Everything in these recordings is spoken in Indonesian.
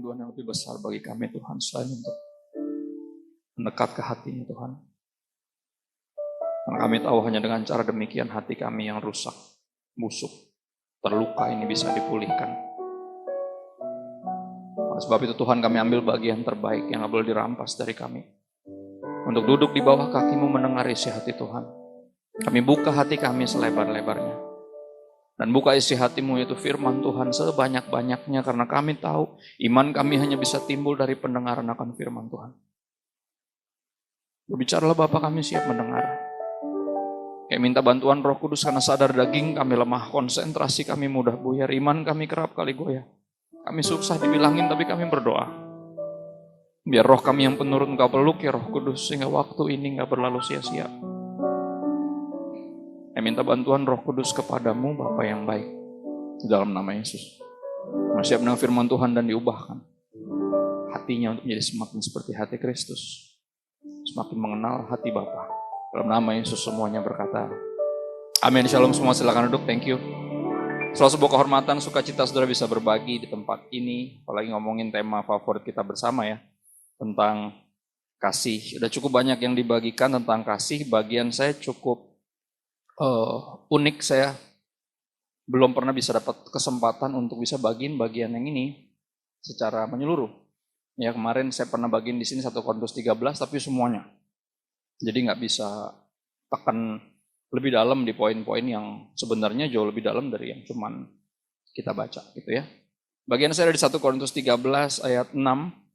kerinduan yang lebih besar bagi kami Tuhan, selain untuk mendekat ke hati-Mu Tuhan. Karena kami tahu hanya dengan cara demikian hati kami yang rusak, busuk, terluka ini bisa dipulihkan. Oleh sebab itu Tuhan, kami ambil bagian terbaik yang gak boleh dirampas dari kami. Untuk duduk di bawah kaki-Mu mendengar isi hati Tuhan. Kami buka hati kami selebar-lebarnya. Dan buka isi hati-Mu yaitu firman Tuhan sebanyak-banyaknya. Karena kami tahu iman kami hanya bisa timbul dari pendengaran akan firman Tuhan. Berbicaralah Bapa, kami siap mendengar. Kami minta bantuan Roh Kudus karena sadar daging kami lemah, konsentrasi kami mudah buyar, iman kami kerap kali goyah. Kami susah dibilangin tapi kami berdoa. Biar roh kami yang penurut Engkau peluk ya Roh Kudus, sehingga waktu ini gak berlalu sia-sia. Kami minta bantuan Roh Kudus kepadamu Bapa yang baik. Di dalam nama Yesus. Kami siap mendengar firman Tuhan dan diubahkan. Hatinya untuk menjadi semakin seperti hati Kristus. Semakin mengenal hati Bapa. Dalam nama Yesus semuanya berkata, amin. Shalom semua, silakan duduk, thank you. Selalu sebuah kehormatan, sukacita saudara bisa berbagi di tempat ini. Apalagi ngomongin tema favorit kita bersama ya. Tentang kasih. Sudah cukup banyak yang dibagikan tentang kasih. Bagian saya cukup unik. Saya belum pernah bisa dapat kesempatan untuk bisa bagiin bagian yang ini secara menyeluruh. Ya, kemarin saya pernah bagiin di sini 1 Korintus 13 tapi semuanya. Jadi nggak bisa tekan lebih dalam di poin-poin yang sebenarnya jauh lebih dalam dari yang cuman kita baca gitu ya. Bagian saya dari 1 Korintus 13 ayat 6.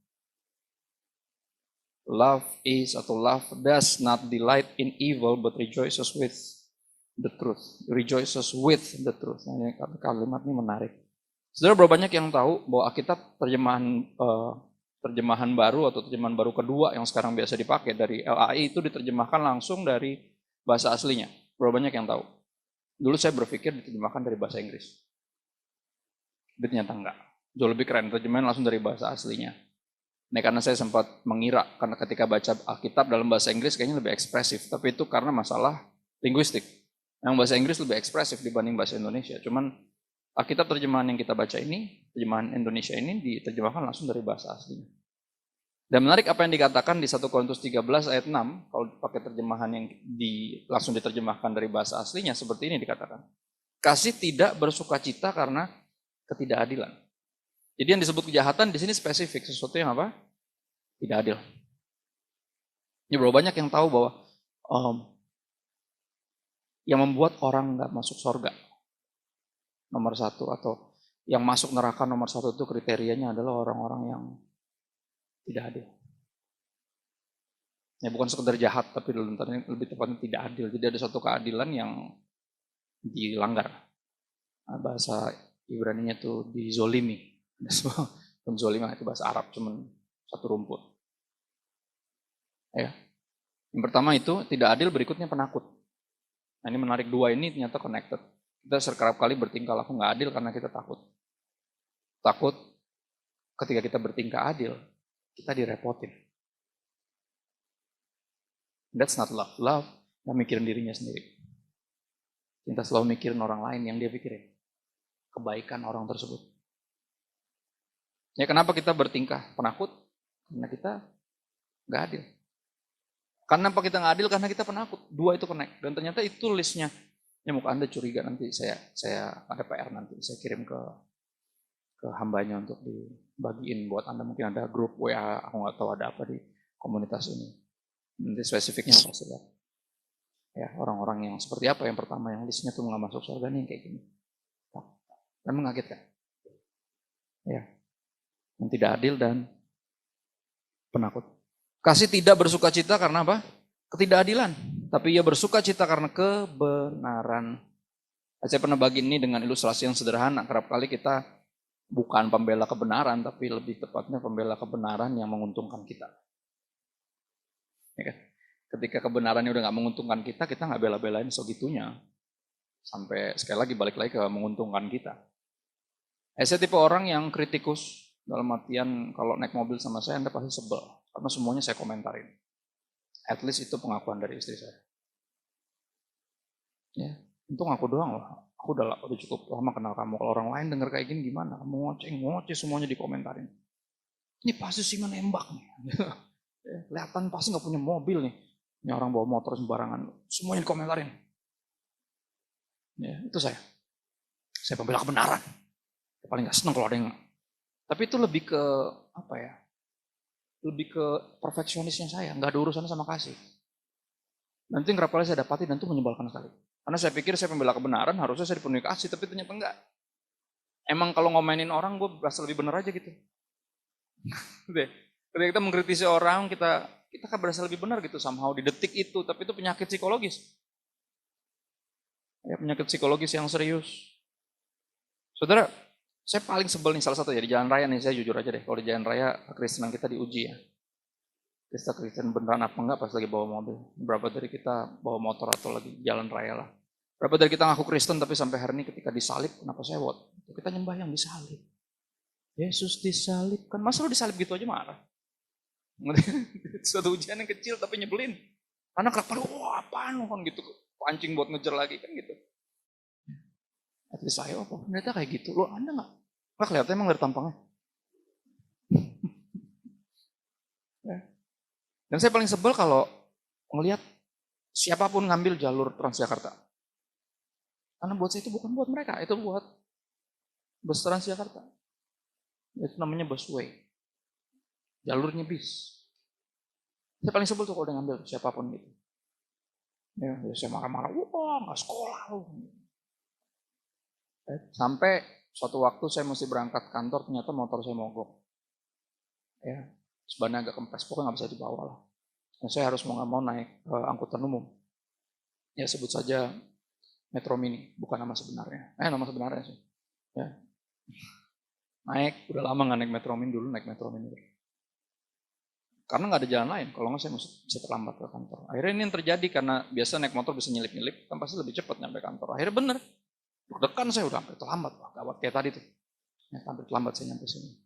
Love does not delight in evil but rejoices with the truth. Rejoices with the truth. Nah, ini kalimat ini menarik. Saudara, berapa banyak yang tahu bahwa Alkitab terjemahan baru atau terjemahan baru kedua yang sekarang biasa dipakai dari LAI itu diterjemahkan langsung dari bahasa aslinya. Berapa banyak yang tahu? Dulu saya berpikir diterjemahkan dari bahasa Inggris. Tapi ternyata enggak. Jauh lebih keren, terjemahan langsung dari bahasa aslinya. Nah, karena saya sempat mengira, karena ketika baca Alkitab dalam bahasa Inggris kayaknya lebih ekspresif. Tapi itu karena masalah linguistik. Yang bahasa Inggris lebih ekspresif dibanding bahasa Indonesia. Cuman Alkitab terjemahan yang kita baca ini, terjemahan Indonesia ini diterjemahkan langsung dari bahasa aslinya. Dan menarik apa yang dikatakan di 1 Korintus 13 ayat 6, kalau pakai terjemahan yang langsung diterjemahkan dari bahasa aslinya, seperti ini dikatakan. Kasih tidak bersukacita karena ketidakadilan. Jadi yang disebut kejahatan di sini spesifik, sesuatu yang apa? Tidak adil. Ini berapa banyak yang tahu bahwa yang membuat orang nggak masuk surga nomor satu, atau yang masuk neraka nomor satu itu kriterianya adalah orang-orang yang tidak adil. Ya, bukan sekedar jahat, tapi lebih tepatnya tidak adil. Jadi ada suatu keadilan yang dilanggar. Nah, bahasa Ibrani-nya itu dizolimi. Zolimi itu bahasa Arab, cuman satu rumput. Ya. Yang pertama itu tidak adil, berikutnya penakut. Nah, ini menarik, dua ini ternyata connected. Kita kerap kali bertingkah laku nggak adil karena kita takut. Takut ketika kita bertingkah adil, kita direpotin. That's not love. Love nggak mikirin dirinya sendiri. Cinta selalu mikirin orang lain yang dia pikirin. Kebaikan orang tersebut. Ya, kenapa kita bertingkah penakut? Karena kita nggak adil. Kenapa kita nggak adil? Karena kita penakut. Dua itu connect. Dan ternyata itu listnya. Ya, muka Anda curiga, nanti saya ada PR nanti. Saya kirim ke hambanya untuk dibagiin buat Anda. Mungkin ada grup WA, aku nggak tahu ada apa di komunitas ini. Nanti spesifiknya apa sih? Ya, orang-orang yang seperti apa? Yang pertama yang listnya tuh nggak masuk surga nih kayak gini. Kan mengagetkan. Ya. Yang tidak adil dan penakut. Kasih tidak bersukacita karena apa? Ketidakadilan. Tapi ia bersukacita karena kebenaran. Saya pernah bagi ini dengan ilustrasi yang sederhana. Kerap kali kita bukan pembela kebenaran, tapi lebih tepatnya pembela kebenaran yang menguntungkan kita. Ya kan? Ketika kebenarannya udah gak menguntungkan kita gak bela-belain segitunya. Sampai sekali lagi balik lagi ke menguntungkan kita. Saya tipe orang yang kritikus. Dalam artian kalau naik mobil sama saya, Anda pasti sebel. Karena semuanya saya komentarin. At least itu pengakuan dari istri saya. Ya, untung aku doang loh. Aku udah cukup lama kenal kamu. Kalau orang lain denger kayak gini gimana? Kamu ngoceh semuanya dikomentarin. Ini pasti singa nembak nih. Kelihatan pasti nggak punya mobil nih. Ini orang bawa motor sembarangan. Semuanya dikomentarin. Ya, itu saya. Saya pembela kebenaran. Paling nggak seneng kalau ada yang. Tapi itu lebih ke apa ya? Lebih ke perfeksionisnya saya. Nggak ada urusannya sama kasih. Nanti kerap kali saya dapati dan itu menyebalkan sekali. Karena saya pikir saya pembela kebenaran, harusnya saya dipenuhi kasih, tapi ternyata enggak. Emang kalau ngomenin orang, gue berasa lebih benar aja gitu. Ketika kita mengkritisi orang, kita kan berasa lebih benar gitu somehow di detik itu, tapi itu penyakit psikologis. Ya, penyakit psikologis yang serius. Saudara, saya paling sebel nih salah satu ya di jalan raya nih, saya jujur aja deh, kalau di jalan raya kekristenan kita diuji ya. Kristen beneran apa enggak pas lagi bawa mobil. Berapa dari kita bawa motor atau lagi jalan raya lah. Berapa dari kita ngaku Kristen tapi sampai hari ini ketika disalib, kenapa sewot? Kita nyembah yang disalib. Yesus disalib kan, masa lu disalib gitu aja marah? Suatu ujian yang kecil tapi nyebelin. Karena kerap wah apaan kan gitu, pancing buat ngejar lagi kan gitu. At least saya apa? Ternyata kayak gitu. Lo Anda nggak kelihatan emang dari tampangnya? Ya. Dan saya paling sebel kalau ngelihat siapapun ngambil jalur Transjakarta. Karena buat saya itu bukan buat mereka, itu buat bus Transjakarta. Itu namanya busway. Jalurnya bis. Saya paling sebel tuh kalau dia ngambil siapapun gitu. Ya, saya marah-marah, wah nggak sekolah loh. Sampai suatu waktu saya mesti berangkat kantor, ternyata motor saya mogok. Ya, sebenarnya agak kempes, pokoknya nggak bisa dibawa lah. Nah, saya harus mau nggak mau naik angkutan umum. Ya sebut saja Metro Mini, bukan nama sebenarnya. Nama sebenarnya sih. Ya. Naik, udah lama nggak naik Metro Mini, dulu naik Metro Mini. Karena nggak ada jalan lain, kalau nggak saya bisa terlambat ke kantor. Akhirnya ini yang terjadi karena biasa naik motor bisa nyelip-nyelip, kan pasti lebih cepat nyampe kantor. Akhirnya bener, deg-degan saya udah sampai terlambat, wah gawat kayak tadi tuh. Ya, hampir terlambat saya nyampe sini.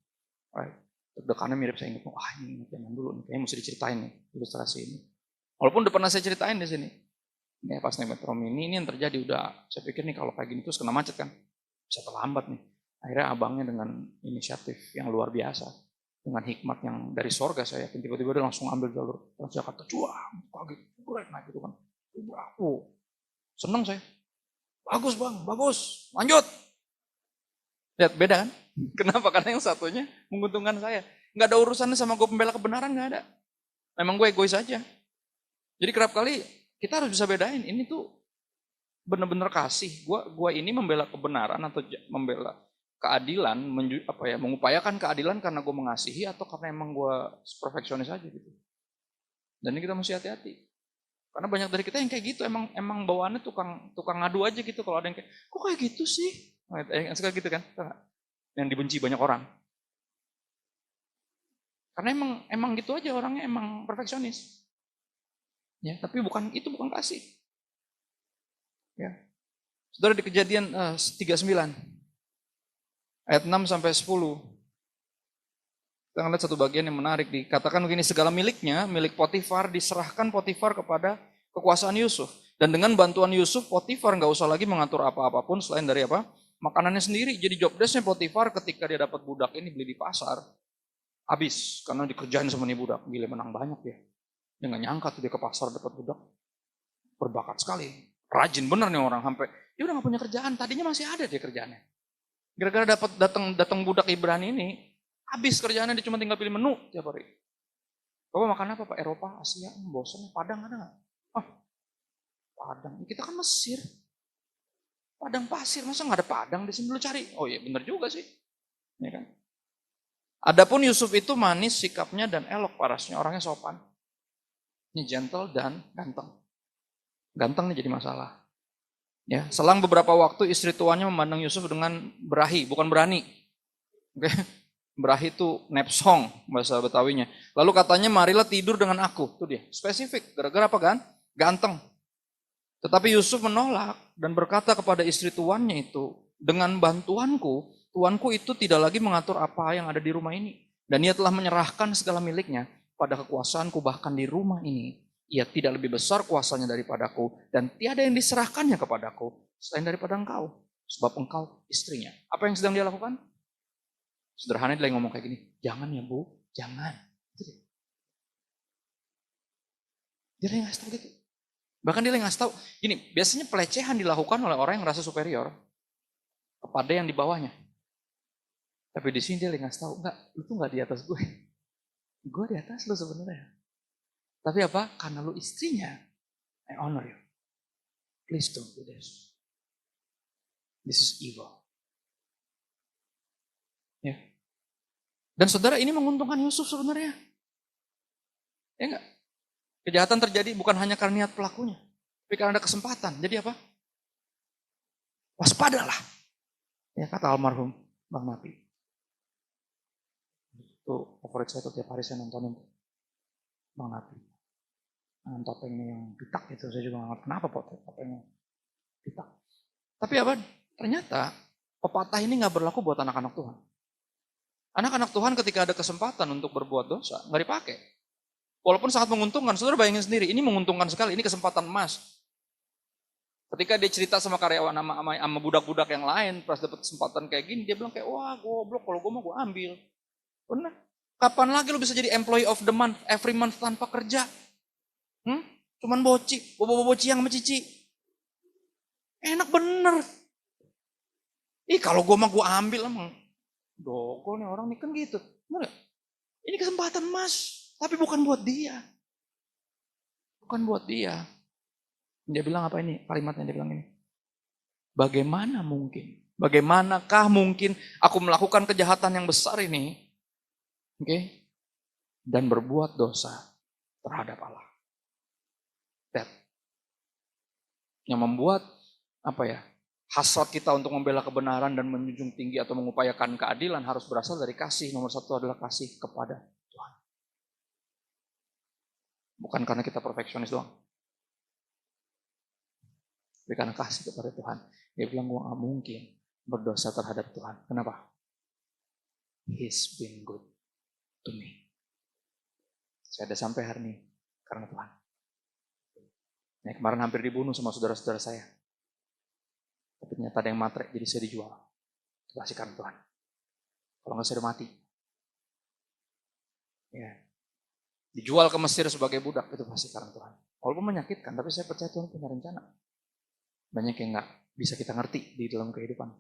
Deg-degannya mirip saya ingat, wah ini zaman dulu nih, kayaknya mesti diceritain nih, ilustrasi ini. Walaupun udah pernah saya ceritain di sini. Ini pas naik Metro Mini, ini yang terjadi udah, saya pikir nih kalau kayak gini terus kena macet kan, bisa terlambat nih. Akhirnya abangnya dengan inisiatif yang luar biasa, dengan hikmat yang dari sorga saya yakin, tiba-tiba dia langsung ambil jalur Transjakarta, cuang, kaget, naik gitu kan. Bravo, seneng saya. Bagus bang, bagus, lanjut. Lihat, beda kan? Kenapa? Karena yang satunya menguntungkan saya. Nggak ada urusannya sama gue pembela kebenaran, nggak ada. Memang gue egois aja. Jadi kerap kali kita harus bisa bedain, ini tuh benar-benar kasih. Gue ini membela kebenaran atau membela keadilan, mengupayakan keadilan karena gue mengasihi atau karena emang gue perfeksionis aja gitu. Dan ini kita mesti hati-hati. Karena banyak dari kita yang kayak gitu, emang bawaannya tukang ngadu aja gitu. Kalau ada yang kayak, kok kayak gitu sih? Yang suka gitu kan, yang dibenci banyak orang. Karena emang gitu aja orangnya, emang perfeksionis. Ya, tapi itu bukan kasih. Ya. Saudara di Kejadian 39 ayat 6 sampai 10. Kita lihat satu bagian yang menarik, dikatakan begini, segala miliknya, milik Potifar, diserahkan Potifar kepada kekuasaan Yusuf. Dan dengan bantuan Yusuf, Potifar nggak usah lagi mengatur apa-apapun selain dari apa? Makanannya sendiri. Jadi job desk-nya Potifar ketika dia dapat budak ini beli di pasar, habis karena dikerjain sama nih budak. Gila, menang banyak dia. Dia nggak nyangka tuh dia ke pasar dapat budak. Berbakat sekali. Rajin bener nih orang, sampai dia udah nggak punya kerjaan. Tadinya masih ada dia kerjaannya. Gara-gara dapat datang budak Ibrani ini, habis kerjaannya, dia cuma tinggal pilih menu tiap hari. Bapak makan apa Pak? Eropa, Asia, bosan. Padang ada nggak? Padang. Kita kan Mesir. Padang pasir, masa nggak ada padang di sini, dulu cari. Oh iya bener juga sih. Ya kan? Adapun Yusuf itu manis sikapnya dan elok parasnya, orangnya sopan. Ini gentle dan ganteng. Ganteng nih jadi masalah. Ya, selang beberapa waktu istri tuannya memandang Yusuf dengan berahi, bukan berani. Oke. Berahi itu nepsong bahasa Betawinya. Lalu katanya, marilah tidur dengan aku. Itu dia, spesifik. Gara-gara apa kan? Ganteng. Tetapi Yusuf menolak dan berkata kepada istri tuannya itu, dengan bantuanku, tuanku itu tidak lagi mengatur apa yang ada di rumah ini. Dan ia telah menyerahkan segala miliknya pada kekuasaanku, bahkan di rumah ini. Ia tidak lebih besar kuasanya daripadaku, dan tiada yang diserahkannya kepadaku selain daripada engkau, sebab engkau istrinya. Apa yang sedang dia lakukan? Sederhana dia ngomong kayak gini, jangan ya Bu, Jangan. Dia yang ngasih tahu gitu. Bahkan dia yang ngasih tahu, gini, biasanya pelecehan dilakukan oleh orang yang merasa superior kepada yang di bawahnya. Tapi di sini dia yang ngasih tahu, enggak, lu tuh enggak di atas gue. Gue di atas lu sebenarnya. Tapi apa? Karena lu istrinya, I honor you. Please don't do this. This is evil. Ya. Dan saudara, ini menguntungkan Yusuf sebenarnya. Ya enggak? Kejahatan terjadi bukan hanya karena niat pelakunya, tapi karena ada kesempatan. Jadi apa? Waspadalah. Ya kata almarhum Bang Napi. Itu favorit saya tuh tiap hari saya nontonin Bang Napi. Dengan topengnya yang pitak itu, saya juga nggak ngerti kenapa topengnya pitak. Tapi apa? Ternyata pepatah ini nggak berlaku buat anak-anak Tuhan. Anak-anak Tuhan ketika ada kesempatan untuk berbuat dosa, nggak dipakai. Walaupun sangat menguntungkan, saudara bayangin sendiri, ini menguntungkan sekali, ini kesempatan emas. Ketika dia cerita sama karyawan sama budak-budak yang lain, pas dapat kesempatan kayak gini, dia bilang kayak, wah goblok, kalau gue mau gue ambil. Benar. Kapan lagi lu bisa jadi employee of the month, every month tanpa kerja? Cuman bobo-bobo ciang sama cici. Enak bener. Kalau gue mah gue ambil emang. Dogol nih orang nih kan gitu. Bener gak? Ini kesempatan emas. Tapi bukan buat dia. Bukan buat dia. Dia bilang apa ini? Kalimatnya dia bilang ini. Bagaimana mungkin? Bagaimanakah mungkin aku melakukan kejahatan yang besar ini? Oke? Dan berbuat dosa terhadap Allah. That. Yang membuat hasrat kita untuk membela kebenaran dan menjunjung tinggi atau mengupayakan keadilan harus berasal dari kasih. Nomor satu adalah kasih kepada Tuhan. Bukan karena kita perfeksionis doang. Tapi karena kasih kepada Tuhan. Dia bilang, gue gak mungkin berdosa terhadap Tuhan. Kenapa? He's been good to me. Saya ada sampai hari ini karena Tuhan. Kemarin hampir dibunuh sama saudara-saudara saya. Tapi ternyata ada yang matre, jadi saya dijual. Itu pasti karena Tuhan. Kalau nggak saya udah mati. Ya. Dijual ke Mesir sebagai budak, itu pasti karena Tuhan. Walaupun menyakitkan, tapi saya percaya Tuhan punya rencana. Banyak yang nggak bisa kita ngerti di dalam kehidupan.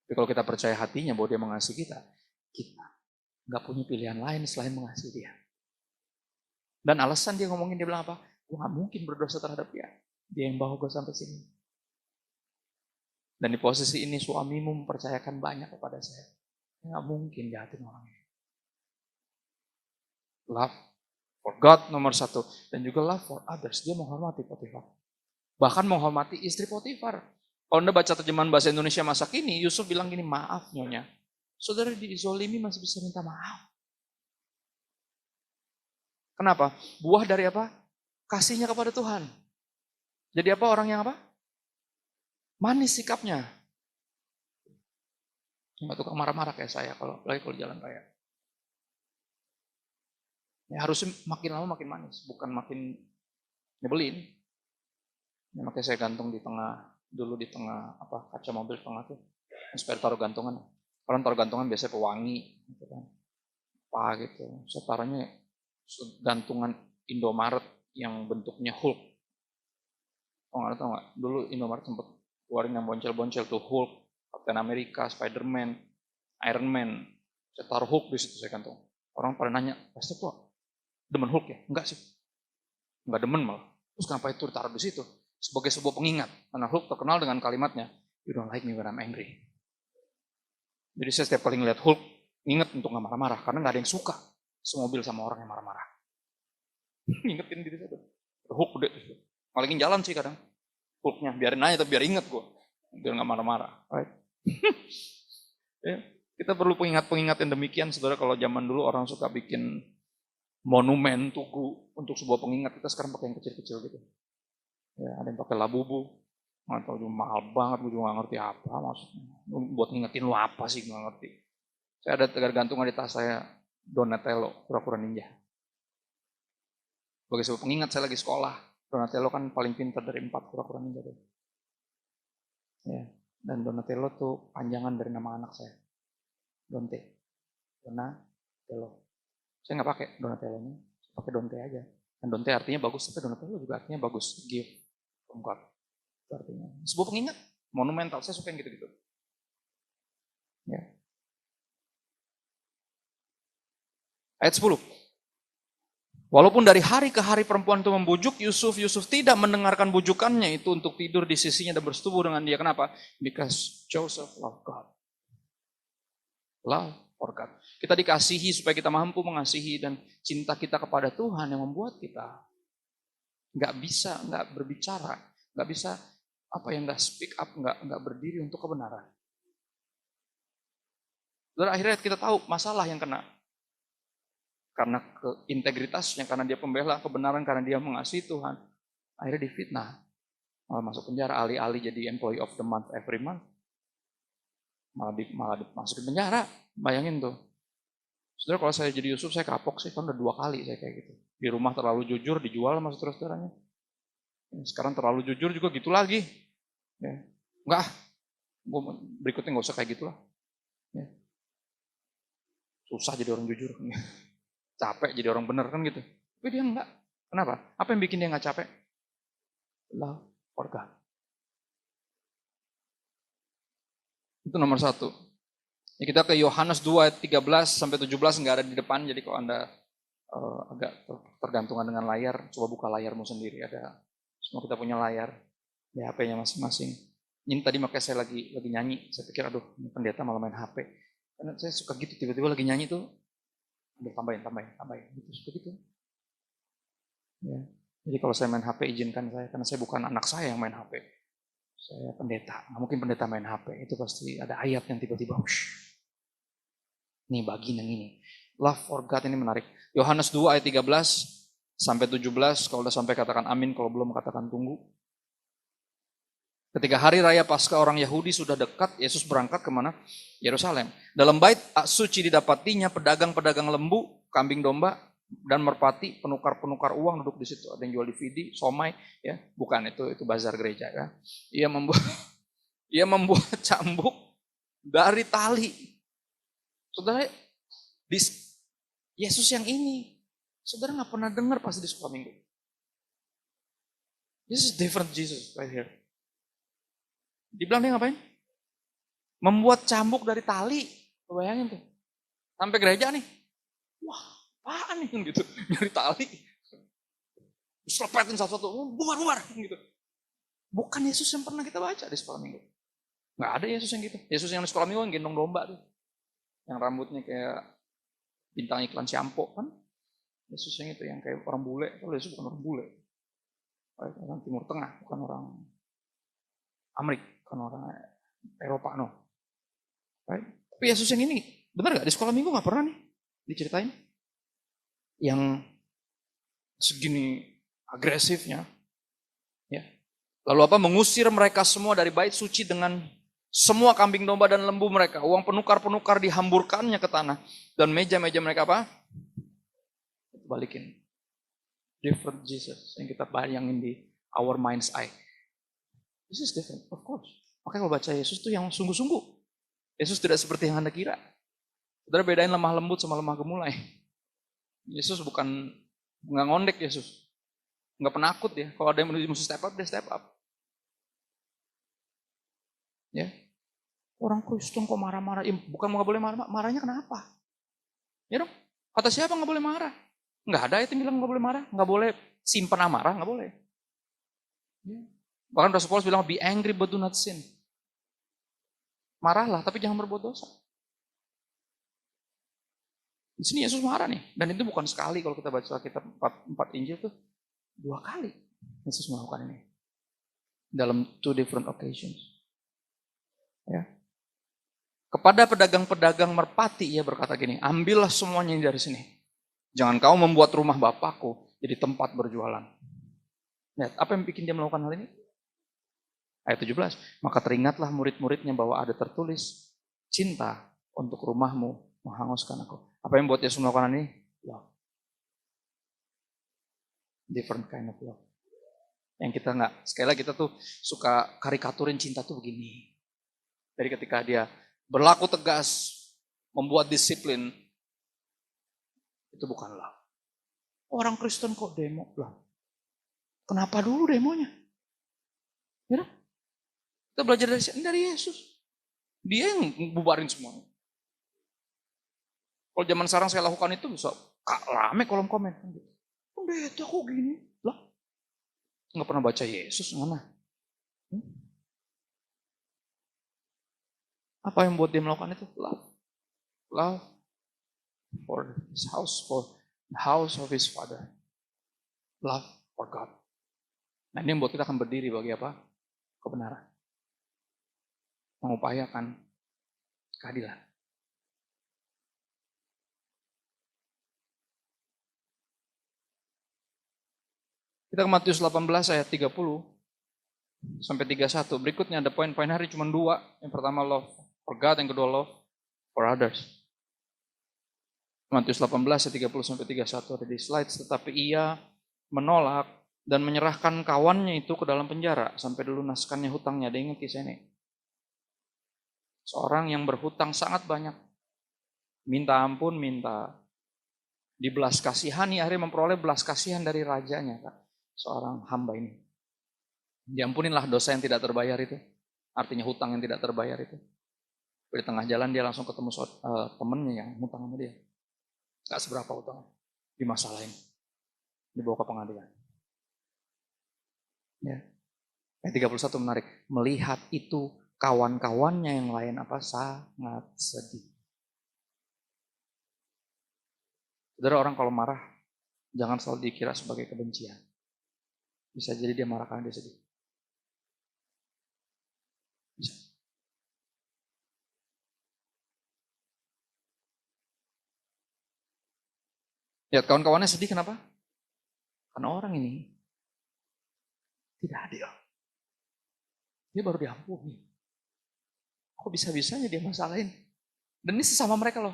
Tapi kalau kita percaya hatinya bahwa dia mengasihi kita nggak punya pilihan lain selain mengasihi dia. Dan alasan dia ngomongin, dia bilang apa? Gue nggak mungkin berdosa terhadap dia. Dia yang bawa gue sampai sini. Dan di posisi ini suamimu mempercayakan banyak kepada saya. Nggak mungkin jahatin orang ini. Love for God nomor satu. Dan juga love for others. Dia menghormati Potifar. Bahkan menghormati istri Potifar. Kalau Anda baca terjemahan bahasa Indonesia masa kini, Yusuf bilang gini, maaf nyonya. Saudara dizolimi masih bisa minta maaf. Kenapa? Buah dari apa? Kasihnya kepada Tuhan. Jadi apa orang yang apa? Manis sikapnya. Nggak tukang marah-marah kayak saya kalau jalan raya. Ya harusnya makin lama makin manis, bukan makin nyebelin. Ya, makanya saya gantung di tengah, dulu di tengah kaca mobil tengah tuh, supaya taruh gantungan. Orang taruh gantungan biasanya pewangi, gitu kan. Gitu. Saya taruhnya gantungan Indomaret yang bentuknya Hulk. Tau nggak? Dulu Indomaret sempat keluarin yang boncel-boncel tuh Hulk, Captain America, Spider-Man, Iron Man. Saya taruh Hulk di situ saya gantung. Orang pada nanya, pasti kok demen Hulk ya? Enggak sih. Enggak demen malah. Terus kenapa itu ditaruh di situ? Sebagai sebuah pengingat. Karena Hulk terkenal dengan kalimatnya, you don't like me when I'm angry. Jadi saya setiap kali ngeliat Hulk, ingat untuk gak marah-marah. Karena gak ada yang suka semobil sama orang yang marah-marah. Ingetin diri saya tuh. Hulk gede tuh. Ngalikin jalan sih kadang. Hulknya, biarin aja tapi biar inget gue. Biar gak marah-marah. Right? Ya, kita perlu pengingat-pengingat yang demikian. Saudara, kalau zaman dulu orang suka bikin monumen, tugu untuk sebuah pengingat, kita sekarang pakai yang kecil-kecil gitu. Ya, ada yang pakai labubu, nggak tahu juga mahal banget, gue juga nggak ngerti apa maksudnya. Buat ngingetin lu apa sih, nggak ngerti. Saya ada gantungan di tas saya, Donatello, kura-kura ninja. Sebagai sebuah pengingat saya lagi sekolah, Donatello kan paling pintar dari 4 kura-kura ninja tuh. Ya, dan Donatello tuh panjangan dari nama anak saya, Donatello. Saya nggak pakai Donatello-nya, pakai Dante aja. Dan Dante artinya bagus, tapi Donatello juga artinya bagus. Gift from God. Itu artinya. Sebuah pengingat, monumental. Saya suka yang gitu-gitu. Ya. Ayat 10. Walaupun dari hari ke hari perempuan itu membujuk Yusuf, Yusuf tidak mendengarkan bujukannya itu untuk tidur di sisinya dan bersetubuh dengan dia. Kenapa? Because Joseph loved God. Love for God. Kita dikasihi supaya kita mampu mengasihi, dan cinta kita kepada Tuhan yang membuat kita nggak berbicara, nggak bisa nggak speak up, nggak berdiri untuk kebenaran. Dan akhirnya kita tahu masalah yang kena. Karena integritasnya, karena dia pembela kebenaran, karena dia mengasihi Tuhan, akhirnya difitnah, malah masuk penjara, alih-alih jadi employee of the month every month, malah masuk di penjara. Bayangin tuh. Saudara, kalau saya jadi Yusuf, saya kapok sih, kan udah 2 kali saya kayak gitu. Di rumah terlalu jujur, dijual sama saudara-saudaranya. Sekarang terlalu jujur juga gitu lagi. Ya. Enggak, berikutnya nggak usah kayak gitulah. Ya. Susah jadi orang jujur. Capek jadi orang benar kan gitu. Tapi dia enggak. Kenapa? Apa yang bikin dia enggak capek? Love for God. Itu nomor 1. Ya, kita ke Yohanes 2 ayat 13 sampai 17 enggak ada di depan. Jadi kalau Anda agak tergantungan dengan layar, coba buka layarmu sendiri. Ada semua kita punya layar di HP-nya masing-masing. Ini tadi makanya saya lagi nyanyi. Saya pikir aduh, ini pendeta malah main HP. Karena saya suka gitu, tiba-tiba lagi nyanyi tuh, tambahin, gitu, seperti itu. Ya. Jadi kalau saya main HP, izinkan saya, karena saya bukan anak saya yang main HP. Saya pendeta, nggak mungkin pendeta main HP. Itu pasti ada ayat yang tiba-tiba, nih bagian yang ini. Love for God ini menarik. Yohanes 2 ayat 13 sampai 17, kalau udah sampai katakan amin, kalau belum katakan tunggu. Ketika hari raya Paskah orang Yahudi sudah dekat, Yesus berangkat kemana? Yerusalem. Dalam bait suci didapatinya pedagang-pedagang lembu, kambing domba, dan merpati, penukar-penukar uang duduk di situ. Ada yang jual DVD, somai, ya, bukan itu bazar gereja ya. Ia membuat cambuk dari tali. Saudara, Yesus yang ini, saudara nggak pernah dengar pasti di sekolah minggu. This is different Jesus right here. Dibilang dia ngapain? Membuat cambuk dari tali. Bayangin tuh. Sampai gereja nih. Wah, apaan nih gitu. Dari tali. Selepetin satu-satu. Bubar. Gitu. Bukan Yesus yang pernah kita baca di sekolah minggu. Nggak ada Yesus yang gitu. Yesus yang di sekolah minggu yang gendong domba tuh. Yang rambutnya kayak bintang iklan shampoo kan. Yesus yang itu, yang kayak orang bule. Kalau Yesus bukan orang bule. Orang Timur Tengah, bukan orang Amerika. Orang Eropa no. Right? Tapi Yesus yang ini, benar gak? Di sekolah minggu gak pernah nih diceritain. Yang segini agresifnya. Ya. Lalu apa? Mengusir mereka semua dari bait suci dengan semua kambing domba dan lembu mereka. Uang penukar-penukar dihamburkannya ke tanah. Dan meja-meja mereka apa? Balikin. Different Jesus yang kita bayangin di our mind's eye. This is different, of course. Makanya kalau baca Yesus tuh yang sungguh-sungguh. Yesus tidak seperti yang Anda kira. Saudara, bedain lemah lembut sama lemah gemulai. Yesus bukan nggak ngondek Yesus. Nggak penakut ya. Kalau ada yang mesti step up, dia step up. Ya. Orang Kristen kok marah-marah. Ya, bukan nggak boleh marah. Marahnya kenapa? Ya dong. Kata siapa nggak boleh marah? Nggak ada itu yang bilang nggak boleh marah. Nggak boleh simpan amarah, nggak boleh. Ya. Bahkan Rasul Paulus bilang, be angry but do not sin. Marahlah, tapi jangan berbuat dosa. Di sini Yesus marah nih. Dan itu bukan sekali, kalau kita baca kitab 4 Injil tuh 2 kali Yesus melakukan ini. Dalam 2 different occasions. Ya. Kepada pedagang-pedagang merpati, ia berkata gini, ambillah semuanya dari sini. Jangan kau membuat rumah Bapakku jadi tempat berjualan. Lihat, apa yang bikin dia melakukan hal ini? Ayat 17, maka teringatlah murid-muridnya bahwa ada tertulis, cinta untuk rumahmu menghanguskan aku. Apa yang buat Yesus melakukan ini? Love. Different kind of love. Yang kita nggak, sekali lagi kita tuh suka karikaturin cinta tuh begini. Dari ketika dia berlaku tegas, membuat disiplin, Itu bukan love. Orang Kristen kok demo lah. Kenapa dulu demonya? Ya, kita belajar dari Yesus. Dia yang bubarin semuanya. Kalau zaman sekarang saya lakukan itu bisa rame kolom komen. Pendeta kok gini? Lah, nggak pernah baca Yesus mana? Apa yang buat dia melakukan itu? Love. Love for his house, for the house of his father. Love for God. Nah, ini yang buat kita akan berdiri bagi apa? Kebenaran. Mengupayakan keadilan. Kita ke Matius 18 ayat 30 sampai 31. Berikutnya ada poin-poin hari cuma 2. Yang pertama love for God, yang kedua love for others. Matius 18 ayat 30 sampai 31 ada di slides. Tetapi ia menolak dan menyerahkan kawannya itu ke dalam penjara sampai dilunaskannya hutangnya. Ada ingat kisah ini? Seorang yang berhutang sangat banyak. Minta ampun, minta dibelas kasihani, akhirnya memperoleh belas kasihan dari rajanya. Kak. Seorang hamba ini. Diampuninlah dosa yang tidak terbayar itu. Artinya hutang yang tidak terbayar itu. Di tengah jalan dia langsung ketemu temennya yang hutang sama dia. Gak seberapa hutang. Dimasalahin. Dibawa ke pengadilan. Ya. Ayat 31 menarik. Melihat itu kawan-kawannya yang lain sangat sedih. Saudara, orang kalau marah jangan selalu dikira sebagai kebencian. Bisa jadi dia marah karena dia sedih. Bisa. Lihat kawan-kawannya sedih kenapa? Karena orang ini tidak adil. Dia baru diampuni. Kok bisa-bisanya dia masalahin? Dan ini sesama mereka loh.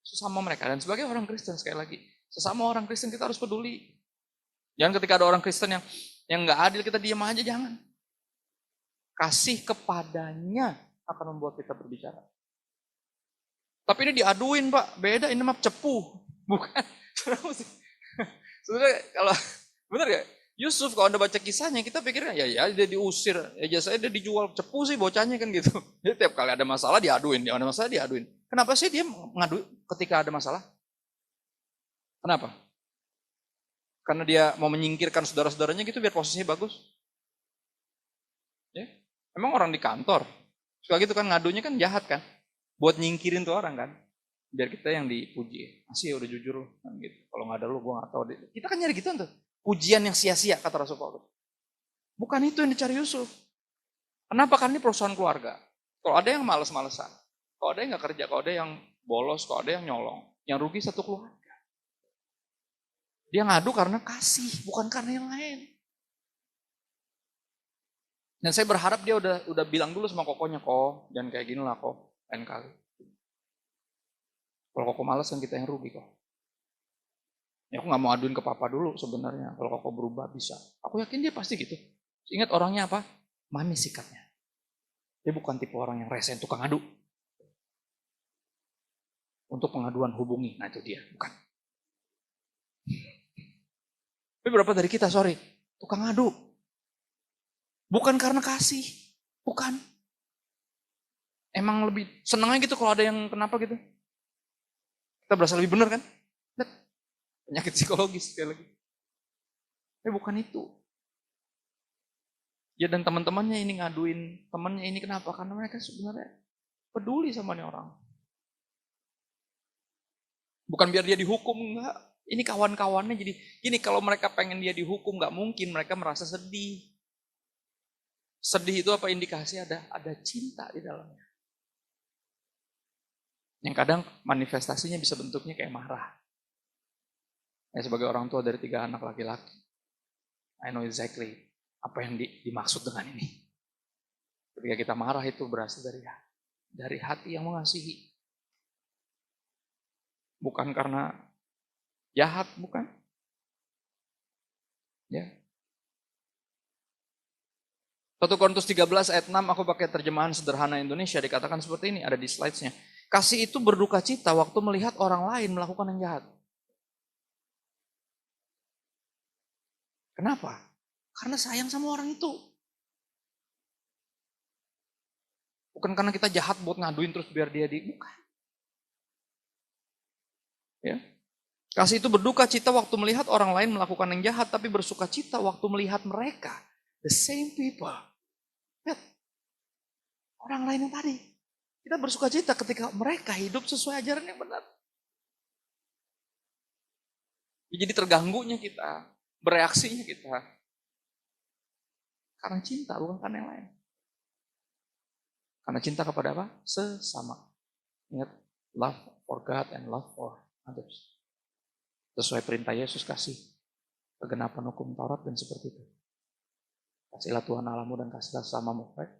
Sesama mereka. Dan sebagai orang Kristen sekali lagi. Sesama orang Kristen kita harus peduli. Jangan ketika ada orang Kristen yang nggak adil kita diam aja, jangan. Kasih kepadanya akan membuat kita berbicara. Tapi ini diaduin Pak, beda ini mah cepu. Bukan. Sebenarnya kalau benar ya, Yusuf kalau Anda baca kisahnya kita pikirnya ya dia diusir, ya saya dia dijual cepu sih bocahnya kan gitu. Jadi tiap kali ada masalah diaduin, ada masalah diaduin. Kenapa sih dia ngadu ketika ada masalah? Kenapa? Karena dia mau menyingkirkan saudara-saudaranya gitu biar posisinya bagus. Ya, emang orang di kantor suka gitu kan ngadunya kan jahat kan, buat nyingkirin tuh orang kan. Biar kita yang dipuji, masih udah jujur loh, kan gitu. Kalau nggak ada lu, gue nggak tahu. Kita kan nyari gitu tuh, pujian yang sia-sia kata Rasul Paulus. Bukan itu yang dicari Yusuf. Kenapa? Kan ini perusahaan keluarga. Kalau ada yang males-malesan, kalau ada yang nggak kerja, kalau ada yang bolos, kalau ada yang nyolong, yang rugi satu keluarga. Dia ngadu karena kasih, bukan karena yang lain. Dan saya berharap dia udah bilang dulu sama kokonya, kok jangan kayak gini lah kok, lain kali. Kalau koko malas kan kita yang rugi kok. Ya aku nggak mau aduin ke papa dulu sebenarnya. Kalau koko berubah bisa. Aku yakin dia pasti gitu. Ingat orangnya apa? Manis sikapnya. Dia bukan tipe orang yang rese tukang adu. Untuk pengaduan hubungi. Nah itu dia, bukan. Tapi berapa dari kita, sorry, tukang adu. Bukan karena kasih. Bukan. Emang lebih senangnya gitu kalau ada yang kenapa gitu. Kita berasa lebih benar kan? Penyakit psikologis sekali lagi. Tapi bukan itu. Ya dan teman-temannya ini ngaduin temannya ini kenapa? Karena mereka sebenarnya peduli sama nih orang. Bukan biar dia dihukum, enggak. Ini kawan-kawannya jadi gini, kalau mereka pengen dia dihukum nggak mungkin, mereka merasa sedih. Sedih itu apa indikasi ada cinta di dalamnya. Yang kadang manifestasinya bisa bentuknya kayak marah. Ya, sebagai orang tua dari 3 anak laki-laki, I know exactly apa yang dimaksud dengan ini. Ketika kita marah itu berasal dari hati yang mengasihi. Bukan karena jahat, bukan. Ya. 1 Korintus 13 ayat 6 aku pakai terjemahan sederhana Indonesia, dikatakan seperti ini, ada di slides-nya. Kasih itu berduka cita waktu melihat orang lain melakukan yang jahat. Kenapa? Karena sayang sama orang itu. Bukan karena kita jahat buat ngaduin terus biar dia bukan. Ya. Kasih itu berduka cita waktu melihat orang lain melakukan yang jahat, tapi bersuka cita waktu melihat mereka. The same people. Lihat. Orang lain yang tadi. Kita bersuka cita ketika mereka hidup sesuai ajaran yang benar. Jadi terganggunya kita, bereaksinya kita. Karena cinta, bukan karena yang lain. Karena cinta kepada apa? Sesama. Ingat, love for God and love for others. Sesuai perintah Yesus kasih kegenapan hukum Taurat dan seperti itu. Kasihlah Tuhan Allahmu dan kasihlah sesamamu. Right?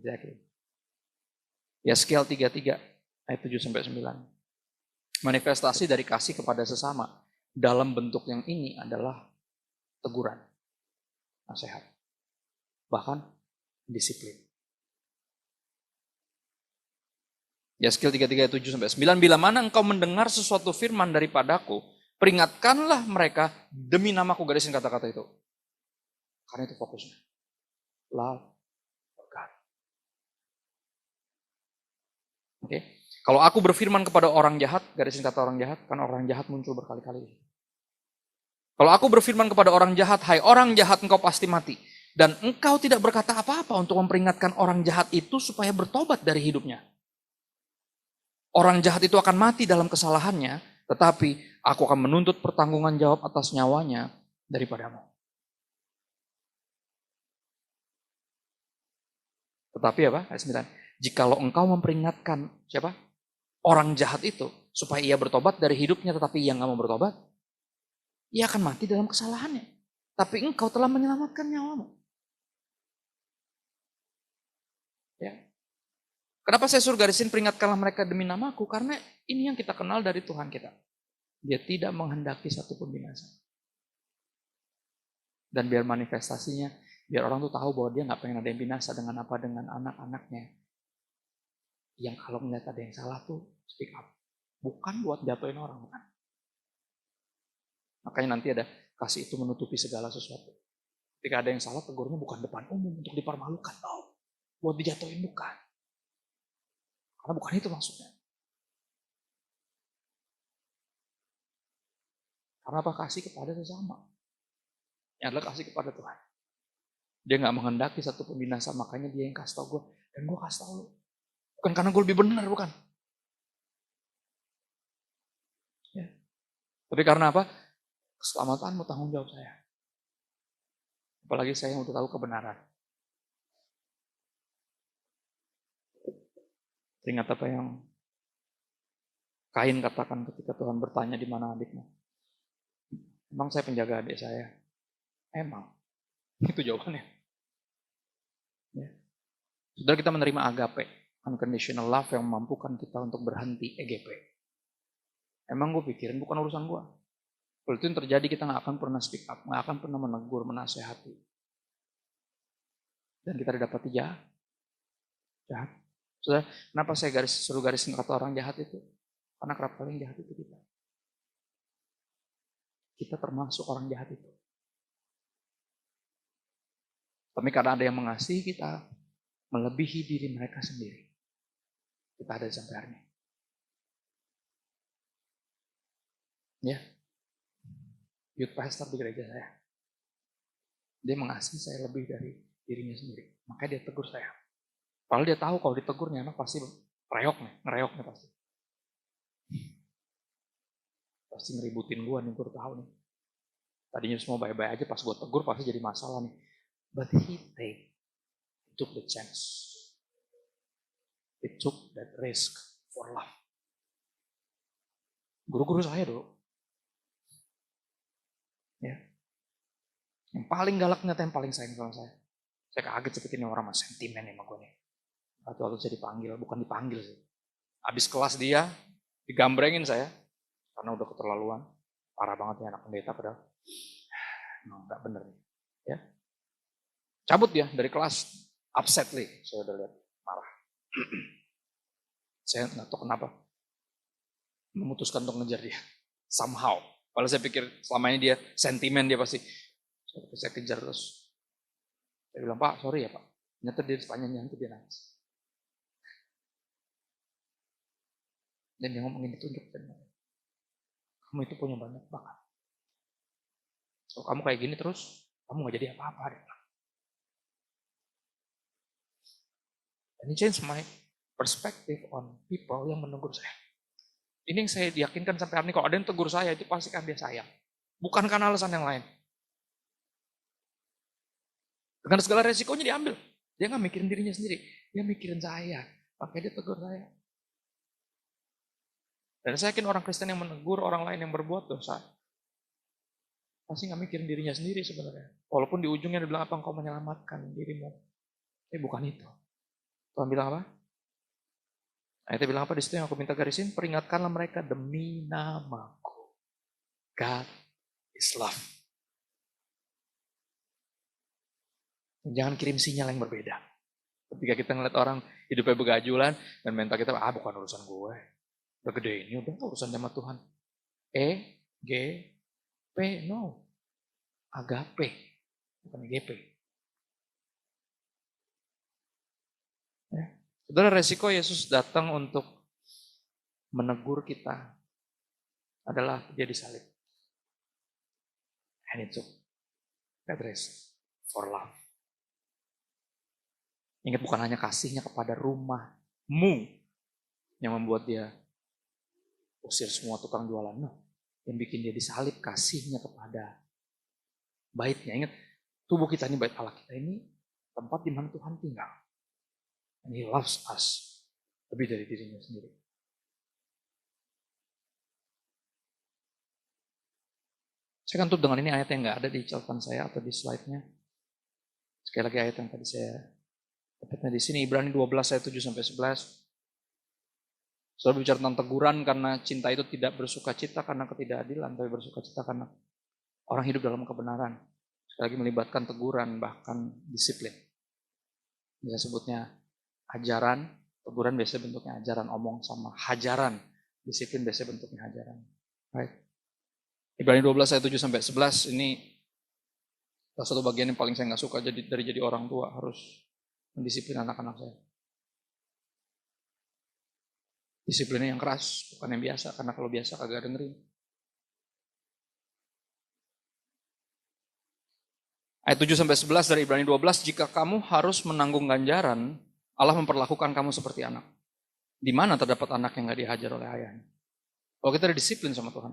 Exactly. Yeskiel 33 ayat 7-9. Manifestasi dari kasih kepada sesama dalam bentuk yang ini adalah teguran, nasihat, bahkan disiplin. Yeskiel 33 ayat 7-9. Bila mana engkau mendengar sesuatu firman daripadaku, peringatkanlah mereka demi namaku. Garisin kata-kata itu. Karena itu fokusnya. Love for God. Oke. Kalau aku berfirman kepada orang jahat, garisin kata orang jahat, kan orang jahat muncul berkali-kali. Kalau aku berfirman kepada orang jahat, hai orang jahat engkau pasti mati. Dan engkau tidak berkata apa-apa untuk memperingatkan orang jahat itu supaya bertobat dari hidupnya. Orang jahat itu akan mati dalam kesalahannya, tetapi aku akan menuntut pertanggungan jawab atas nyawanya daripadamu. Tetapi apa? Ayat 9. Jikalau engkau memperingatkan siapa? Orang jahat itu, supaya ia bertobat dari hidupnya, tetapi ia nggak mau bertobat, ia akan mati dalam kesalahannya. Tapi engkau telah menyelamatkan nyawamu. Ya. Kenapa saya suruh garisin peringatkanlah mereka demi namaku? Karena ini yang kita kenal dari Tuhan kita. Dia tidak menghendaki satupun binasa. Dan biar manifestasinya, biar orang tuh tahu bahwa dia nggak pengen ada yang binasa dengan apa? Dengan anak-anaknya. Yang kalau melihat ada yang salah tuh speak up. Bukan buat jatuhin orang, bukan. Makanya nanti ada kasih itu menutupi segala sesuatu. Ketika ada yang salah, tegurnya bukan depan umum untuk dipermalukan. Oh, buat dijatuhin bukan. Karena bukan itu maksudnya. Karena apa? Kasih kepada sesama. Yang adalah kasih kepada Tuhan. Dia nggak menghendaki satu pembinasa, makanya dia yang kasih tau gue. Dan gue kasih tau lu. Bukan karena gue lebih benar, bukan. Ya. Tapi karena apa? Keselamatanmu tanggung jawab saya. Apalagi saya yang udah tahu kebenaran. Ingat apa yang Kain katakan ketika Tuhan bertanya di mana adikmu? Emang saya penjaga adik saya? Emang. Itu jawabannya. Ya. Saudara, kita menerima agape, unconditional love yang memampukan kita untuk berhenti EGP. Emang gue pikirin bukan urusan gue. Kalau itu yang terjadi kita gak akan pernah speak up, gak akan pernah menegur, menasehati. Dan kita didapati jahat. Saudara, kenapa saya suruh garisin kata orang jahat itu? Karena kerap kali yang jahat itu kita. Kita termasuk orang jahat itu. Tapi karena ada yang mengasihi kita, melebihi diri mereka sendiri. Kita ada sampai hari ini. Ya. Youth pastor di gereja saya. Dia mengasihi saya lebih dari dirinya sendiri. Makanya dia tegur saya. Padahal dia tahu kalau ditegurnya anak pasti ngereok nih pasti. Pasti ngeributin gue nih, gue tahu nih. Tadinya semua baik-baik aja, pas gue tegur pasti jadi masalah nih. But he took the chance. He took that risk for love. Guru-guru saya dulu. Ya. Yang paling galak ternyata yang paling sayang sama saya. Saya kaget seperti ini orang mas sentimen sama gue nih. Waktu saya dipanggil, bukan dipanggil sih. Habis kelas dia, digambrengin saya. Karena udah keterlaluan. Parah banget ya anak pendeta padahal. Nah, gak bener nih. Ya. Cabut dia dari kelas. Upsetly. Saya udah lihat marah. Saya gak tahu kenapa. Memutuskan untuk ngejar dia. Somehow. Kalau saya pikir selama ini dia sentimen dia pasti. Saya kejar terus. Saya bilang, Pak, sorry ya Pak. Ternyata dia sepanjangnya itu dia nangis. Dan dia ngomongin itu untuk kamu itu punya banyak bakat. Kalau kamu kayak gini terus, kamu gak jadi apa-apa. And it changed my perspective on people yang menegur saya. Ini yang saya yakinkan sampai hari ini, kalau ada yang tegur saya, itu pasti kan dia sayang. Bukan karena alasan yang lain. Dengan segala resikonya diambil. Dia gak mikirin dirinya sendiri. Dia mikirin saya. Makanya dia tegur saya. Dan saya yakin orang Kristen yang menegur orang lain yang berbuat dosa, pasti gak mikirin dirinya sendiri sebenarnya. Walaupun di ujungnya dia bilang apa, engkau menyelamatkan dirimu. Tapi bukan itu. Tuhan bilang apa? Ayatnya bilang apa di situ yang aku minta garisin? Peringatkanlah mereka demi namaku. God is love. Jangan kirim sinyal yang berbeda. Ketika kita ngeliat orang hidupnya begajulan dan mental kita, bukan urusan gue. Udah gede ini, udah urusan sama Tuhan. G, P, no. Agape, bukan GP. Ya. Saudara, resiko Yesus datang untuk menegur kita adalah dia disalib. And it took that risk for love. Ingat, bukan hanya kasihnya kepada rumahmu yang membuat dia usir semua tukang jualan. No. Yang bikin dia disalib, kasihnya kepada baitnya. Ingat, tubuh kita ini bait Allah, kita ini tempat di mana Tuhan tinggal. And He loves us lebih dari dirinya sendiri. Saya akan tutup dengan ini ayat yang nggak ada di catatan saya atau di slide-nya. Sekali lagi ayat yang tadi saya dapatnya di sini, Ibrani 12 ayat 7 sampai 11. Saudara bicara tentang teguran karena cinta itu tidak bersukacita karena ketidakadilan, tapi bersukacita karena orang hidup dalam kebenaran. Sekali lagi melibatkan teguran, bahkan disiplin. Bisa sebutnya ajaran, teguran biasanya bentuknya ajaran, omong sama hajaran. Disiplin biasanya bentuknya hajaran. Baik. Ibrani 12 ayat 7 sampai 11 ini salah satu bagian yang paling saya nggak suka dari jadi orang tua, harus mendisiplin anak-anak saya. Disiplinnya yang keras, bukan yang biasa, karena kalau biasa kagak dengerin. Ayat 7 sampai 11 dari Ibrani 12, jika kamu harus menanggung ganjaran, Allah memperlakukan kamu seperti anak. Di mana terdapat anak yang nggak dihajar oleh ayahnya? Kalau kita ada disiplin sama Tuhan.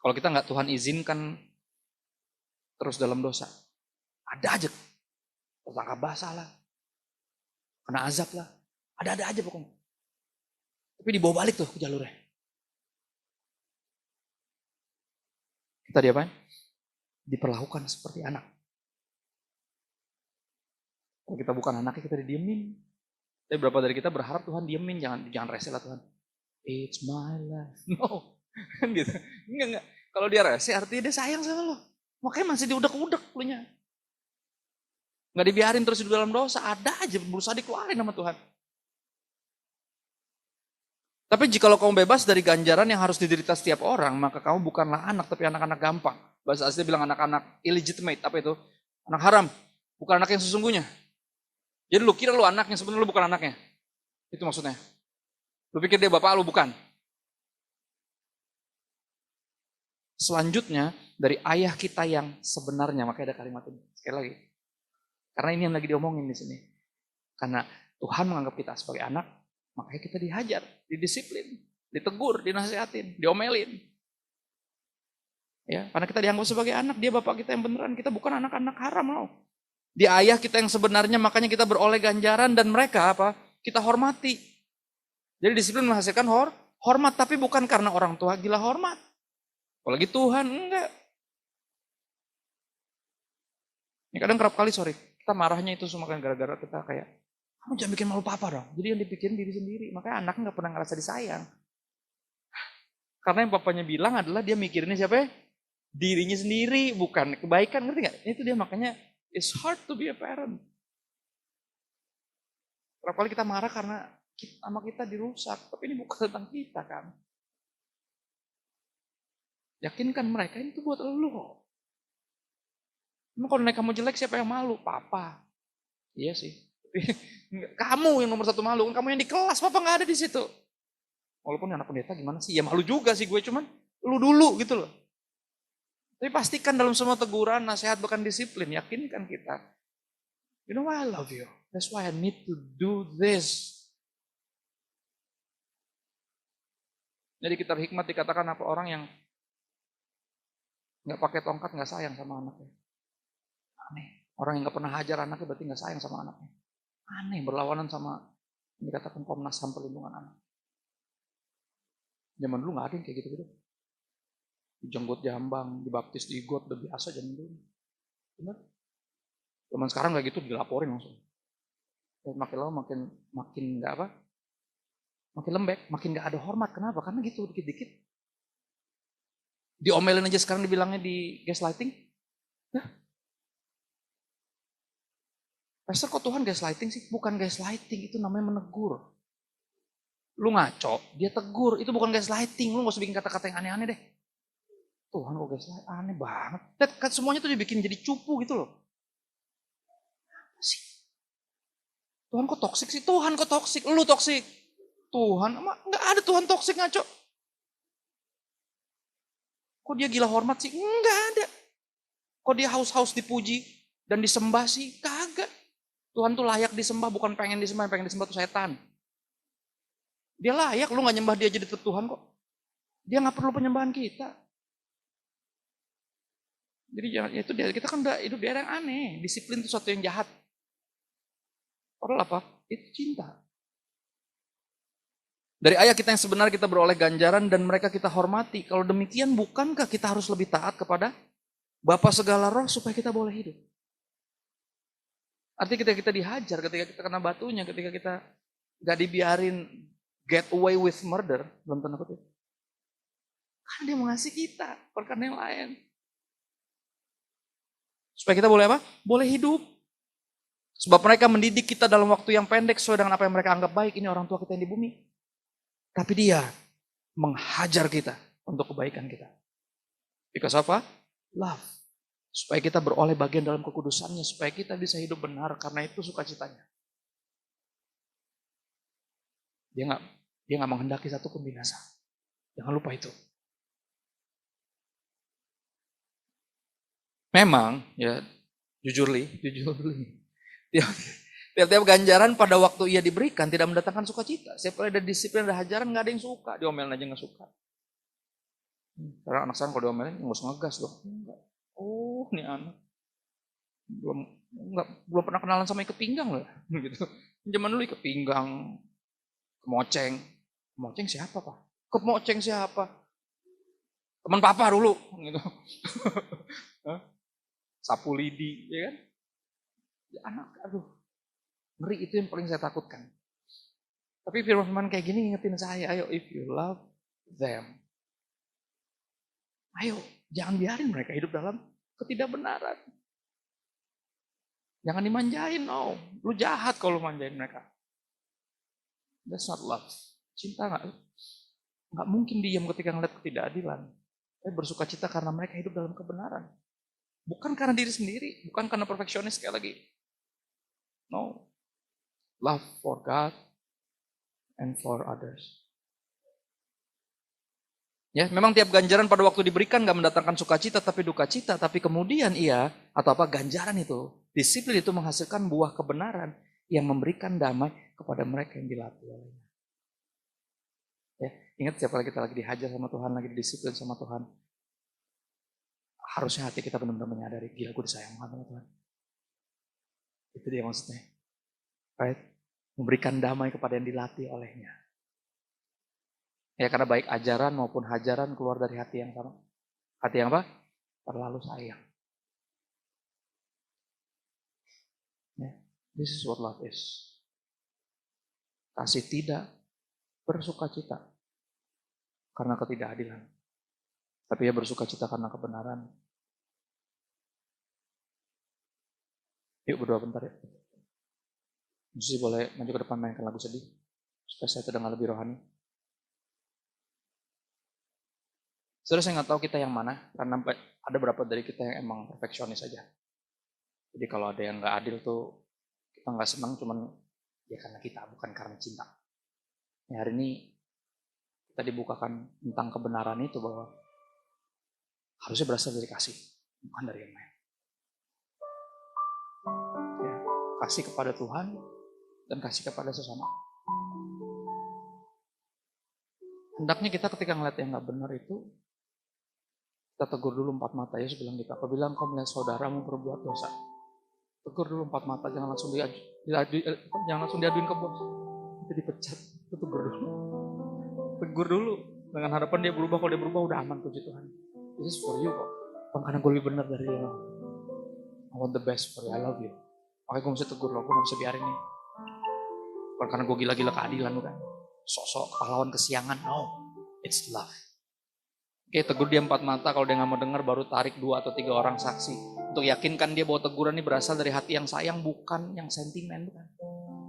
Kalau kita nggak Tuhan izinkan terus dalam dosa, ada aja tertangkap basah lah, kena azab lah, ada aja pokoknya. Tapi dibawa balik tuh ke jalurnya. Kita diapain? Diperlakukan seperti anak. Kalau kita bukan anaknya, kita didiemin. Tapi berapa dari kita berharap Tuhan diemin, jangan rese lah Tuhan. It's my life. No, kan gitu. Enggak. Kalau dia rese, artinya dia sayang sama lo. Makanya masih diudak-udak punya. Nggak dibiarin terus di dalam dosa, ada aja berusaha dikeluarin sama Tuhan. Tapi jikalau kamu bebas dari ganjaran yang harus diderita setiap orang, maka kamu bukanlah anak, tapi anak-anak gampang. Bahasa asli bilang anak-anak illegitimate, apa itu? Anak haram, bukan anak yang sesungguhnya. Jadi lu kira lu anaknya, sebenarnya lu bukan anaknya. Itu maksudnya. Lu pikir dia bapak lu, bukan. Selanjutnya, dari ayah kita yang sebenarnya, makanya ada kalimat ini. Sekali lagi. Karena ini yang lagi diomongin di sini. Karena Tuhan menganggap kita sebagai anak, makanya kita dihajar, didisiplin, ditegur, dinasihatin, diomelin. Ya, karena kita dianggap sebagai anak, dia bapak kita yang beneran, kita bukan anak-anak haram loh. Dia ayah kita yang sebenarnya, makanya kita beroleh ganjaran dan mereka apa? Kita hormati. Jadi disiplin menghasilkan hormat, tapi bukan karena orang tua gila hormat. Apalagi Tuhan, enggak. Ini kadang kerap kali, kita marahnya itu semua kan gara-gara kita kayak, kamu jangan bikin malu papa dong. Jadi yang dipikirin diri sendiri. Makanya anaknya gak pernah ngerasa disayang. Karena yang papanya bilang adalah dia mikirinnya siapa ya? Dirinya sendiri, bukan kebaikan. Ngerti gak? Itu dia makanya, it's hard to be a parent. Berapa kali kita marah karena sama kita dirusak. Tapi ini bukan tentang kita kan. Yakinkan mereka itu buat lo. Emang kalau naik kamu jelek siapa yang malu? Papa. Iya sih. Kamu yang nomor satu malu, kamu yang di kelas, papa nggak ada di situ. Walaupun anak pendeta gimana sih? Ya malu juga sih gue, cuman lu dulu gitu loh. Tapi pastikan dalam semua teguran, nasihat, bahkan disiplin, yakinkan kita. You know why I love you? That's why I need to do this. Jadi kita hikmat dikatakan apa orang yang nggak pakai tongkat nggak sayang sama anaknya. Aneh. Orang yang nggak pernah hajar anaknya berarti nggak sayang sama anaknya. Aneh, berlawanan sama yang dikatakan Komnas HAM perlindungan anak. Zaman dulu nggak ada yang kayak gitu-gitu. Dijenggot jambang, dibaptis di got, udah biasa zaman dulu. Benar? Zaman sekarang kayak gitu dilaporin langsung. Dan makin lama makin nggak apa? Makin lembek, makin nggak ada hormat. Kenapa? Karena gitu dikit-dikit. Diomelin aja sekarang dibilangnya di gaslighting. Nah, Pastor kok Tuhan gaslighting sih? Bukan gaslighting, itu namanya menegur. Lu ngaco, dia tegur. Itu bukan gaslighting. Lu gak usah bikin kata-kata yang aneh-aneh deh. Tuhan kok gaslighting, aneh banget. Dan kan semuanya tuh dibikin jadi cupu gitu loh. Tuhan kok toksik sih? Tuhan kok toksik? Lu toksik. Tuhan, nggak ada Tuhan toksik ngaco. Kok dia gila hormat sih? Nggak ada. Kok dia haus-haus dipuji dan disembah sih? Kagak. Tuhan tuh layak disembah, bukan pengen disembah. Yang pengen disembah tuh setan. Dia layak, lu gak nyembah dia jadi Tuhan kok. Dia gak perlu penyembahan kita. Jadi jangan, itu dia, kita kan udah hidup di era yang aneh. Disiplin itu sesuatu yang jahat. Padahal apa? Itu cinta. Dari ayat kita yang sebenarnya kita beroleh ganjaran dan mereka kita hormati. Kalau demikian bukankah kita harus lebih taat kepada Bapa segala roh supaya kita boleh hidup? Artinya ketika kita dihajar, ketika kita kena batunya, ketika kita gak dibiarin get away with murder, belum tanda kutip. Karena dia mengasihi kita, perkara yang lain. Supaya kita boleh apa? Boleh hidup. Sebab mereka mendidik kita dalam waktu yang pendek sesuai dengan apa yang mereka anggap baik. Ini orang tua kita yang di bumi. Tapi dia menghajar kita untuk kebaikan kita. Because apa? Love. Supaya kita beroleh bagian dalam kekudusannya. Supaya kita bisa hidup benar. Karena itu sukacitanya. Dia nggak menghendaki satu pun binasa. Jangan lupa itu. Memang, ya jujur li. Tiap-tiap ganjaran pada waktu ia diberikan tidak mendatangkan sukacita. Setiap kali ada disiplin, ada hajaran, nggak ada yang suka. Diomelin aja nggak suka. Karena anak sekarang kalau diomelin nggak usah ngegas dong. Enggak. Oh, ini anak belum pernah kenalan sama ikat pinggang loh. Gitu. Zaman dulu ikat pinggang, kemoceng. Kemoceng siapa pak? Kemoceng siapa? Teman papa dulu. Gitu. Sapu lidi, ya kan? Ya, anak, aduh. Ngeri, itu yang paling saya takutkan. Tapi firman kayak gini ingetin saya, ayo if you love them. Ayo, jangan biarin mereka hidup dalam ketidakbenaran. Jangan dimanjain, no. Lu jahat kalau lu manjain mereka. That's not love. Cinta nggak mungkin diam ketika ngeliat ketidakadilan. Tapi bersuka cita karena mereka hidup dalam kebenaran. Bukan karena diri sendiri, bukan karena perfeksionis sekali lagi. No. Love for God and for others. Ya, memang tiap ganjaran pada waktu diberikan gak mendatangkan sukacita tapi duka cita, tapi kemudian ganjaran itu, disiplin itu menghasilkan buah kebenaran yang memberikan damai kepada mereka yang dilatih olehnya. Ya, ingat setiap kali kita lagi dihajar sama Tuhan, lagi disiplin sama Tuhan, harusnya hati kita benar-benar menyadari, gila gue disayang banget sama Tuhan. Itu dia maksudnya. Right? Memberikan damai kepada yang dilatih olehnya. Ya karena baik ajaran maupun hajaran keluar dari hati yang sama. Hati yang apa? Terlalu sayang. Ya, this is what love is. Kasih tidak bersukacita karena ketidakadilan. Tapi ya bersukacita karena kebenaran. Yuk berdoa bentar ya. Mesti boleh maju ke depan mainkan lagu sedih. Supaya saya terdengar lebih rohani. Saudara, saya nggak tahu kita yang mana, karena ada beberapa dari kita yang emang perfeksionis aja. Jadi kalau ada yang nggak adil tuh kita nggak senang cuman ya karena kita, bukan karena cinta. Ya, hari ini kita dibukakan tentang kebenaran itu bahwa harusnya berasal dari kasih, bukan dari yang lain. Ya, kasih kepada Tuhan dan kasih kepada sesama. Hendaknya kita ketika ngeliat yang nggak benar itu, kita tegur dulu 4 mata. Yesus bilang gitu, apabila engkau melihat saudaramu berbuat dosa, tegur dulu 4 mata, jangan langsung diaduin ke bos, itu dipecat, itu tegur dulu. Tegur dulu, dengan harapan dia berubah. Kalau dia berubah udah aman, puji Tuhan. This is for you kok, bukan karena gue lebih benar dari lo. I want the best for you, I love you. Makanya gue mesti tegur lo, gue gak bisa biarin nih. Bukan karena gue gila-gila keadilan bukan. Sosok pahlawan kesiangan, no. It's love. Oke, tegur dia 4 mata, kalau dia gak mau dengar baru tarik 2 atau 3 orang saksi. Untuk yakinkan dia bahwa teguran ini berasal dari hati yang sayang, bukan yang sentimen. Bukan.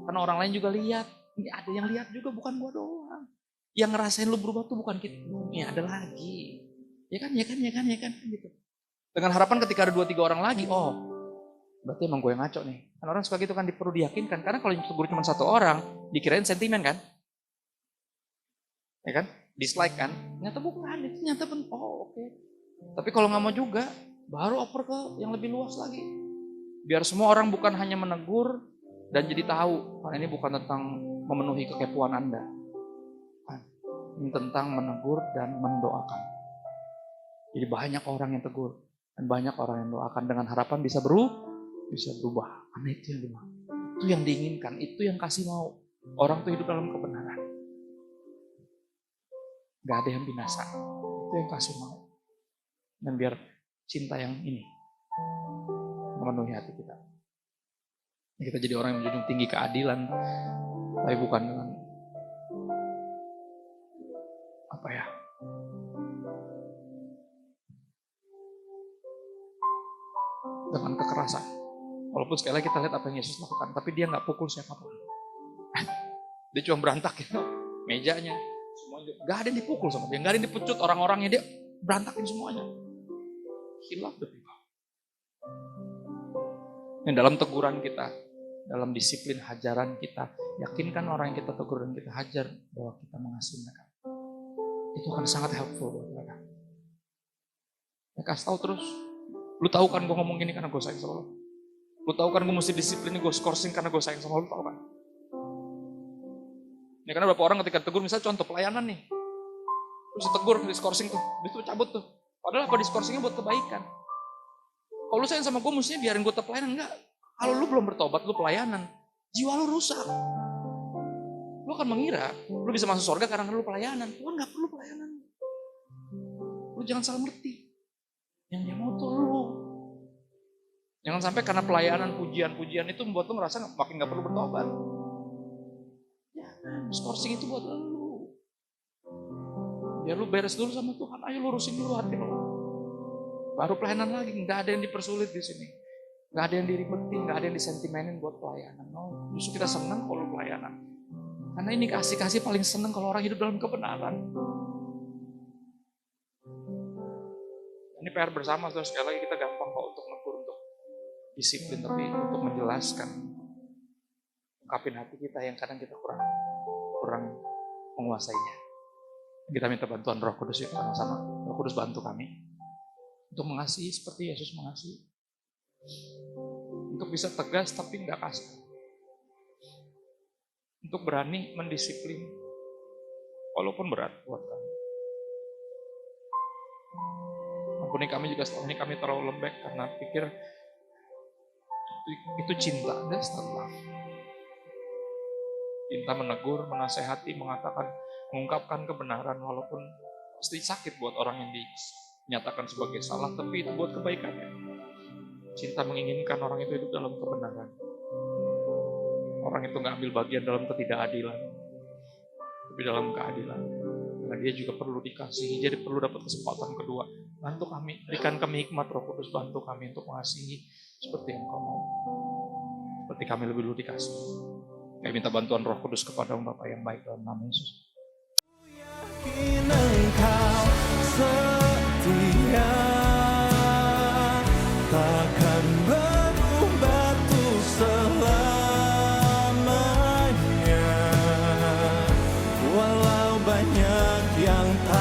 Karena orang lain juga lihat, ini ada yang lihat juga, bukan gue doang. Yang ngerasain lu berubah tuh bukan kita, ini ada lagi. Ya kan, gitu. Dengan harapan ketika ada 2-3 orang lagi, oh, berarti emang gue yang ngaco nih. Kan orang suka gitu kan, perlu diyakinkan. Karena kalau yang tegur cuma 1 orang, dikirain sentimen kan? Ya kan? Dislike kan? Nyata bukan, itu nyata pun, oh oke. Tapi kalau nggak mau juga, baru oper ke yang lebih luas lagi. Biar semua orang bukan hanya menegur dan jadi tahu, karena ini bukan tentang memenuhi kekepuan Anda. Ini tentang menegur dan mendoakan. Jadi banyak orang yang tegur dan banyak orang yang doakan dengan harapan bisa berubah. Karena itu yang dimau. Itu yang diinginkan, itu yang kasih mau. Orang tuh hidup dalam kebenaran. Gak ada yang binasa. Itu yang kasih mau. Dan biar cinta yang ini memenuhi hati kita. Kita jadi orang yang menjunjung tinggi keadilan, tapi bukan dengan dengan kekerasan. Walaupun sekali lagi kita lihat apa yang Yesus lakukan, tapi dia nggak pukul siapapun. Dia cuma berantakin mejanya, semuanya. Gak ada yang dipukul sama dia, gak ada yang dipecut orang-orangnya, dia berantakin semuanya. He loved the people. Dan dalam teguran kita, dalam disiplin hajaran kita, yakinkan orang yang kita tegur dan kita hajar bahwa kita mengasihi mereka. Itu akan sangat helpful buat mereka. Ya, kasih tahu terus. Lu tahu kan gue ngomong gini karena gue sayang sama lu. Lu tahu kan gue mesti disiplin, gue skorsing karena gue sayang sama lu, tahu kan? Ya karena beberapa orang ketika tegur, misalnya contoh pelayanan nih. Terus ditegur, di skorsing tuh, itu cabut tuh. Padahal apa di skorsingnya buat kebaikan. Kalau lu sayang sama gue, mestinya biarin gue tetap pelayanan, enggak. Kalau lu belum bertobat, lu pelayanan, jiwa lu rusak. Lu akan mengira, lu bisa masuk surga karena lu pelayanan. Tuhan gak perlu pelayanan. Lu jangan salah ngerti. Yang dia mau tuh lu. Jangan sampai karena pelayanan, pujian-pujian itu membuat lu ngerasa makin gak perlu bertobat. Ya, skorsing itu buat lu. Biar lu beres dulu sama Tuhan, ayo lurusin dulu hati lu. Baru pelayanan lagi, gak ada yang dipersulit di sini. Gak ada yang diribetin, gak ada yang disentimenin buat pelayanan. No, justru kita senang kalau pelayanan. Karena ini kasih-kasih paling senang kalau orang hidup dalam kebenaran. Ini PR bersama, terus sekali lagi kita gampang kok untuk negur, untuk disiplin, tapi untuk menjelaskan, ungkapin hati kita yang kadang kita kurang menguasainya. Kita minta bantuan Roh Kudus yuk sama-sama. Roh Kudus bantu kami untuk mengasihi seperti Yesus mengasihi. Untuk bisa tegas tapi nggak kasar. Untuk berani mendisiplin walaupun berat buat kami. Ampuni kami juga setelah ini kami terlalu lembek karena pikir itu cinta, that's not love. Cinta menegur, menasehati, mengungkapkan kebenaran walaupun pasti sakit buat orang yang dinyatakan sebagai salah, tapi itu buat kebaikannya. Cinta menginginkan orang itu hidup dalam kebenaran. Orang itu nggak ambil bagian dalam ketidakadilan, tapi dalam keadilan. Karena dia juga perlu dikasihi, jadi perlu dapat kesempatan kedua. Bantu kami, berikan kami hikmat Roh Kudus, bantu kami untuk mengasihi seperti yang Kau mau. Seperti kami lebih dulu dikasih. Kami minta bantuan Roh Kudus kepada Bapa yang baik dalam nama Yesus. Engkau setia, takkan berubah. yang tak